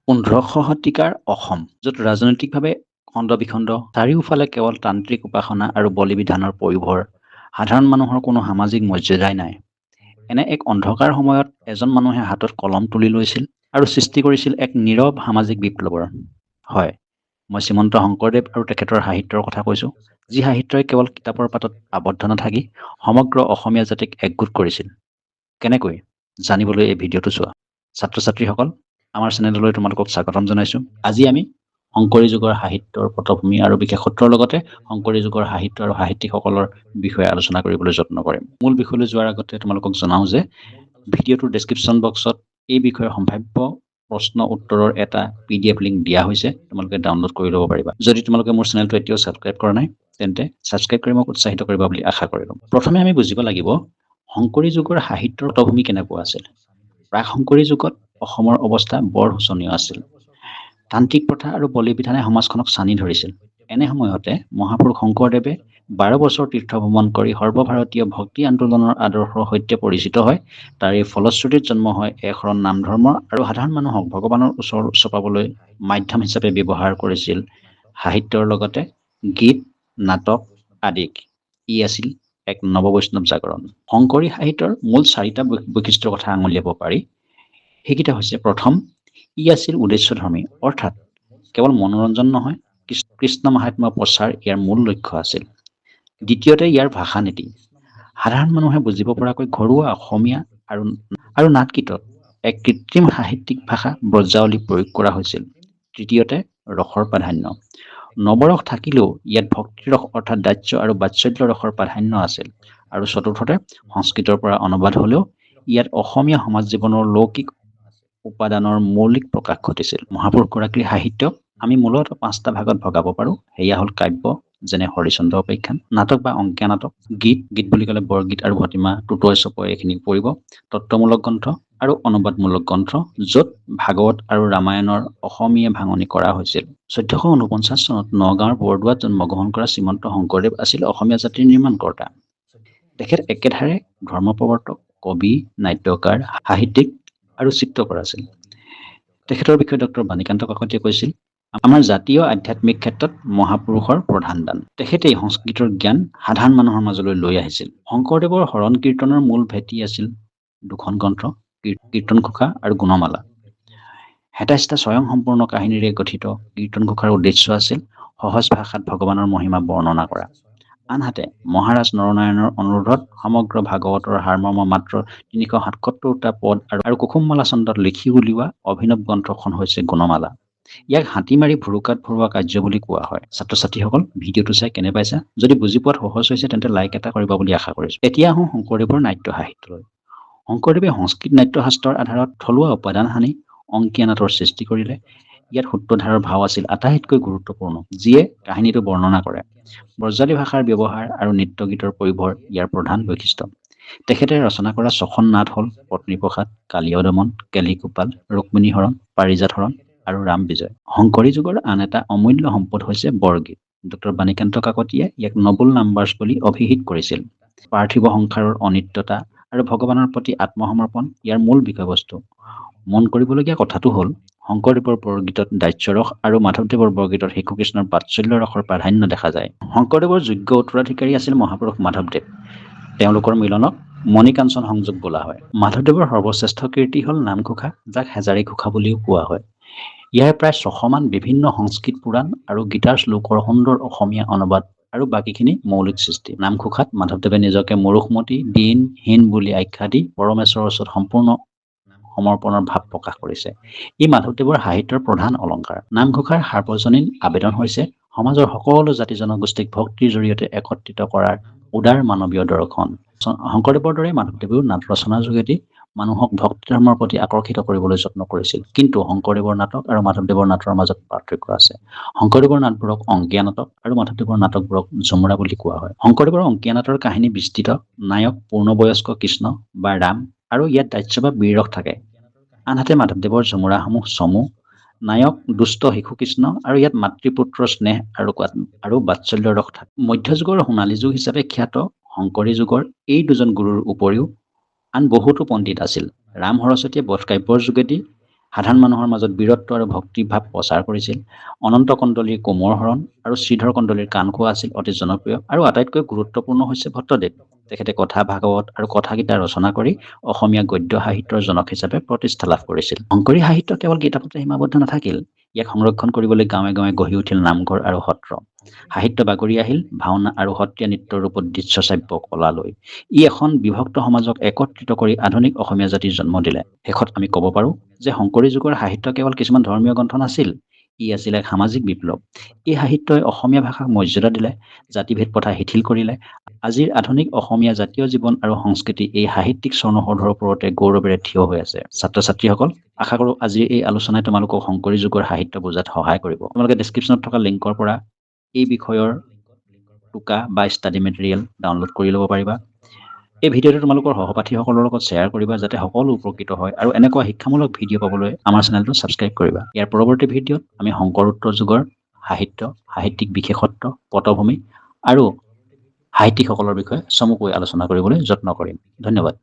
১৫০০ শতিকাৰ অসম, য'ত ৰাজনৈতিকভাৱে খণ্ড-বিখণ্ড, চাৰিওফালে কেৱল তান্ত্ৰিক উপাসনা আৰু বলি-বিধানৰ পয়োভৰ, সাধাৰণ মানুহৰ কোনো সামাজিক মৰ্যাদাই নাই। এনে এক অন্ধকাৰ সময়ত এজন মানুহে হাতত কলম তুলি লৈছিল আৰু সৃষ্টি কৰিছিল এক নীৰৱ সামাজিক বিপ্লৱৰ। হয়, মই শ্ৰীমন্ত শংকৰদেৱ আৰু তেখেতৰ সাহিত্যৰ কথা কৈছোঁ, যি সাহিত্যই কেৱল কিতাপৰ পাতত আবদ্ধ নাথাকি সমগ্ৰ অসমীয়া জাতিক একগোট কৰিছিল। কেনেকৈ? জানিবলৈ এই ভিডিঅ'টো চোৱা। ছাত্ৰ-ছাত্ৰীসকল, আমাৰ চেনেললৈ তোমালোকক স্বাগতম জনাইছোঁ। আজি আমি শংকৰী যুগৰ সাহিত্যৰ পটভূমি আৰু বিশেষত্বৰ লগতে শংকৰী যুগৰ সাহিত্য আৰু সাহিত্যিকসকলৰ বিষয়ে আলোচনা কৰিবলৈ যত্ন কৰিম। মূল বিষয়লৈ যোৱাৰ আগতে তোমালোকক জনাওঁ যে ভিডিঅ'টোৰ ডেছক্ৰিপশ্যন বক্সত এই বিষয়ে সম্ভাৱ্য প্ৰশ্ন উত্তৰৰ এটা PDF লিংক দিয়া হৈছে, তোমালোকে ডাউনলোড কৰি ল'ব পাৰিবা। যদি তোমালোকে মোৰ চেনেলটো এতিয়াও ছাবস্ক্ৰাইব কৰা নাই, তেন্তে ছাবস্ক্ৰাইব কৰি মোক উৎসাহিত কৰিবা বুলি আশা কৰিলোঁ। প্ৰথমে আমি বুজিব লাগিব শংকৰী যুগৰ সাহিত্যৰ পটভূমি কেনেকুৱা আছিল। প্ৰাক-শংকৰী যুগত অসমৰ অৱস্থা বৰ শোচনীয় আছিল। তান্ত্ৰিক প্ৰথা আৰু বলি-বিধানে সমাজখনক ছানি ধৰিছিল। এনে সময়তে মহাপুৰুষ শংকৰদেৱে 12 বছৰ তীৰ্থভ্ৰমণ কৰি সৰ্বভাৰতীয় ভক্তি আন্দোলনৰ আদৰ্শৰ সৈতে পৰিচিত হয়। তাৰে ফলশ্ৰুতিত জন্ম হয় একশৰণ নাম ধৰ্ম আৰু সাধাৰণ মানুহক ভগৱানৰ ওচৰ চপাবলৈ মাধ্যম হিচাপে ব্যৱহাৰ কৰিছিল সাহিত্যৰ লগতে গীত, নাটক আদিক। ই আছিল এক নৱবৈষ্ণৱ জাগৰণ। শংকৰী সাহিত্যৰ মূল 4টা বৈশিষ্ট্যৰ কথা আঙুলিয়াব পাৰি। সেইকেইটা হৈছে, প্ৰথম, ই আছিল উদ্দেশ্যধৰ্মী, অৰ্থাৎ কেৱল মনোৰঞ্জন নহয়, কৃষ্ণ মাহাত্ম্য প্ৰচাৰ ইয়াৰ মূল লক্ষ্য আছিল। দ্বিতীয়তে, ইয়াৰ ভাষা নীতি। সাধাৰণ মানুহে বুজিব পৰাকৈ ঘৰুৱা অসমীয়া আৰু নাটগীতত এক কৃত্ৰিম সাহিত্যিক ভাষা ব্ৰজাৱলী প্ৰয়োগ কৰা হৈছিল। তৃতীয়তে, ৰসৰ প্ৰাধান্য। নৱৰস থাকিলেও ইয়াত ভক্তিৰস অৰ্থাৎ দাস্য আৰু বাৎসল্য ৰসৰ প্ৰাধান্য আছিল। আৰু চতুৰ্থতে, সংস্কৃতৰ পৰা অনুবাদ হ'লেও ইয়াত অসমীয়া সমাজ জীৱনৰ লৌকিক উপাদানৰ মৌলিক প্ৰকাশ ঘটিছিল। মহাপুৰুষগৰাকীৰ সাহিত্যক আমি মূলতঃ 5টা ভাগত ভগাব পাৰোঁ। সেয়া হ'ল কাব্য, যেনে হৰিচন্দ্ৰ উপাখ্যান, নাটক বা অংকীয়া নাটক, গীত বুলি ক'লে বৰগীত আৰু ভটিমা, টুটয় চপয় এইখিনি পৰিব, তত্ত্বমূলক গ্ৰন্থ আৰু অনুবাদমূলক গ্ৰন্থ, য'ত ভাগৱত আৰু ৰামায়ণৰ অসমীয়া ভাঙনি কৰা হৈছিল। 1449 চনত নগাঁৱৰ বৰদোৱাত জন্মগ্ৰহণ কৰা শ্ৰীমন্ত শংকৰদেৱ আছিল অসমীয়া জাতিৰ নিৰ্মাণকৰ্তা। তেখেত একেধাৰে ধৰ্মপ্ৰৱৰ্তক, কবি, নাট্যকাৰ, সাহিত্যিক আৰু চিত্ৰকৰ আছিল। তেখেতৰ বিষয়ে ডক্টৰ বাণীকান্ত কাকতিয়ে কৈছিল, আমাৰ জাতীয় আধ্যাত্মিক ক্ষেত্ৰত মহাপুৰুষৰ প্ৰধান দান। তেখেতেই সংস্কৃতৰ জ্ঞান সাধাৰণ মানুহৰ মাজলৈ লৈ আহিছিল। শংকৰদেৱৰ শৰণ কীৰ্তনৰ মূল ভেটি আছিল 2খন গ্ৰন্থ, কীৰ্তন-ঘোষা আৰু গুণমালা। 27টা স্বয়ংসম্পূৰ্ণ কাহিনীৰে গঠিত কীৰ্তন-ঘোষাৰ উদ্দেশ্য আছিল সহজ ভাষাত ভগৱানৰ মহিমা বৰ্ণনা কৰা। আনহাতে মহাৰাজ নৰনাৰায়ণৰ অনুৰোধত সমগ্ৰ ভাগৱতৰ সাৰমৰ্ম মাত্ৰ 377টা পদ আৰু কুসুমমালা ছন্দত লিখি উলিওৱা অভিনৱ গ্ৰন্থখন হৈছে গুণমালা। ইয়াক হাতী মাৰি ভুৰুকাত ভৰোৱা কাৰ্য বুলি কোৱা হয়। ছাত্ৰ-ছাত্ৰীসকল, ভিডিঅ'টো চাই কেনে পাইছা? যদি বুজি পোৱাত সহজ হৈছে তেন্তে লাইক এটা কৰিবা বুলি আশা কৰিছোঁ। এতিয়া আহোঁ শংকৰদেৱৰ নাট্য সাহিত্যলৈ। শংকৰদেৱে সংস্কৃত নাট্যশাস্ত্ৰৰ আধাৰত থলুৱা উপাদান সানি অংকীয়া নাটৰ সৃষ্টি কৰিলে। ইয়াত সূত্ৰধাৰৰ ভাৱ আছিল আটাইতকৈ গুৰুত্বপূৰ্ণ, যিয়ে কাহিনীটো বৰ্ণনা কৰে। ব্ৰজাৱলী ভাষাৰ ব্যৱহাৰ আৰু নৃত্য-গীতৰ পয়োভৰ ইয়াৰ প্ৰধান বৈশিষ্ট্য। তেখেতে ৰচনা কৰা 6খন নাট হ'ল পত্নীপ্ৰসাদ, কালীয় দমন, কেলিগোপাল, ৰুক্মিণী হৰণ, পাৰিজাত হৰণ আৰু ৰাম বিজয়। শংকৰী যুগৰ আন এটা অমূল্য সম্পদ হৈছে বৰগীত। ডক্টৰ বাণীকান্ত কাকতিয়ে ইয়াক নবুল নাম্বাৰ্ছ বুলি অভিহিত কৰিছিল। পাৰ্থিৱ সংসাৰৰ অনিত্যতা আৰু ভগৱানৰ প্ৰতি আত্মসমৰ্পণ ইয়াৰ মূল বিষয়বস্তু। মন কৰিবলগীয়া কথাটো হ'ল, শংকৰদেৱৰ বৰগীতত দাস্যৰস আৰু মাধৱদেৱৰ বৰগীতত শিশুকৃষ্ণৰ বাৎসল্য ৰসৰ প্ৰাধান্য দেখা যায়। শংকৰদেৱৰ যোগ্য উত্তৰাধিকাৰী আছিল মহাপুৰুষ মাধৱদেৱ। তেওঁলোকৰ মিলনক মণিকাঞ্চন সংযোগ বোলা হয়। মাধৱদেৱৰ সৰ্বশ্ৰেষ্ঠ কীৰ্তি হ'ল নামঘোষা, যাক হেজাৰী ঘোষা বুলিও কোৱা হয়। ইয়াৰ প্ৰায় 600মান বিভিন্ন সংস্কৃত পুৰাণ আৰু গীতাৰ শ্লোকৰ সুন্দৰ অসমীয়া অনুবাদ আৰু বাকীখিনি মৌলিক সৃষ্টি। নামঘোষাত মাধৱদেৱে নিজকে মৰুষমতী, দীন, হীন বুলি আখ্যা দি পৰমেশ্বৰৰ ওচৰত সম্পূৰ্ণ সমৰ্পণৰ ভাৱ প্ৰকাশ কৰিছে। ই মাধৱদেৱৰ সাহিত্যৰ প্ৰধান অলংকাৰ। নামঘোষাৰ সাৰ্বজনীন আবেদন হৈছে সমাজৰ সকলো জাতি-জনগোষ্ঠীক ভক্তিৰ জৰিয়তে একত্ৰিত কৰাৰ উদাৰ মানৱীয় দৰ্শন। শংকৰদেৱৰ দৰে মাধৱদেৱেও নাট ৰচনাৰ যোগেদি মানুহক ভক্তি ধৰ্মৰ প্ৰতি আকৰ্ষিত কৰিবলৈ যত্ন কৰিছিল। কিন্তু শংকৰদেৱৰ নাটক আৰু মাধৱদেৱৰ নাটৰ মাজত পাৰ্থক্য আছে। শংকৰদেৱৰ নাটবোৰক অংকীয়া নাটক আৰু মাধৱদেৱৰ নাটকবোৰক ঝুমুৰা বুলি কোৱা হয়। শংকৰদেৱৰ অংকীয়া নাটৰ কাহিনী বিস্তৃত, নায়ক পূৰ্ণবয়স্ক কৃষ্ণ বা ৰাম আৰু ইয়াত দাস্য বা বীৰৰস থাকে। আনহাতে মাধৱদেৱৰ ঝুমুৰাসমূহ চমু, নায়ক দুষ্ট শিশু কৃষ্ণ আৰু ইয়াত মাতৃ-পুত্ৰৰ স্নেহ আৰু বাৎসল্যৰ ৰস থাকে। মধ্যযুগৰ সোণালী যুগ হিচাপে খ্যাত শংকৰী যুগৰ এই দুজন গুৰুৰ উপৰিও আন বহুতো পণ্ডিত আছিল। ৰাম সৰস্বতীয়ে বধকাব্যৰ যোগেদি সাধাৰণ মানুহৰ মাজত বীৰত্ব আৰু ভক্তিভাৱ প্ৰচাৰ কৰিছিল। অনন্ত কণ্ডলীৰ কোমৰ হৰণ আৰু শ্ৰীধৰ কণ্ডলীৰ কাণখোৱা আছিল অতি জনপ্ৰিয়। আৰু আটাইতকৈ গুৰুত্বপূৰ্ণ হৈছে ভট্টদেৱ। তেখেতে কথা ভাগৱত আৰু কথাগীতা ৰচনা কৰি অসমীয়া গদ্য সাহিত্যৰ জনক হিচাপে প্ৰতিষ্ঠা লাভ কৰিছিল। শংকৰী সাহিত্য কেৱল কিতাপতে সীমাবদ্ধ নাথাকিল। ইয়াক সংৰক্ষণ কৰিবলৈ গাঁৱে গাঁৱে গঢ়ি উঠিল নামঘৰ আৰু সত্ৰ। সাহিত্য বাগৰি আহিল ভাওনা আৰু সত্ৰীয়া নৃত্যৰ ৰূপত দৃশ্যশ্ৰাব্য কলালৈ। ই এখন বিভক্ত সমাজক একত্ৰিত কৰি আধুনিক অসমীয়া জাতিৰ জন্ম দিলে। শেষত আমি ক'ব পাৰোঁ যে শংকৰী যুগৰ সাহিত্য কেৱল কিছুমান ধৰ্মীয় গ্ৰন্থ নাছিল, ই আছিল এক সামাজিক বিপ্লৱ। এই সাহিত্যই অসমীয়া ভাষাক মৰ্যাদা দিলে, জাতিভেদ প্ৰথা শিথিল কৰিলে। আজিৰ আধুনিক অসমীয়া জাতীয় জীৱন আৰু সংস্কৃতি এই সাহিত্যিক স্বৰ্ণসৌধৰ ওপৰতে গৌৰৱেৰে থিয় হৈ আছে। ছাত্ৰ ছাত্ৰীসকল, আশা কৰোঁ আজিৰ এই আলোচনাই তোমালোকক শংকৰী যুগৰ সাহিত্য বুজাত সহায় কৰিব। তোমালোকে ডেছক্ৰিপশ্যনত থকা লিংকৰ পৰা এই বিষয়ৰ টোকা বা ষ্টাডি মেটেৰিয়েল ডাউনলোড কৰি ল'ব পাৰিবা। এই ভিডিঅ'টো তোমালোকৰ সহপাঠীসকলৰ লগত শ্বেয়াৰ কৰিবা যাতে সকলো উপকৃত হয়, আৰু এনেকুৱা শিক্ষামূলক ভিডিঅ' পাবলৈ আমাৰ চেনেলটো ছাবস্ক্ৰাইব কৰিবা। ইয়াৰ পৰৱৰ্তী ভিডিঅ'ত আমি শংকৰোত্তৰ যুগৰ সাহিত্য, সাহিত্যিক বিশেষত্ব, পটভূমি আৰু সাহিত্যিকসকলৰ বিষয়ে চমুকৈ আলোচনা কৰিবলৈ যত্ন কৰিম। ধন্যবাদ।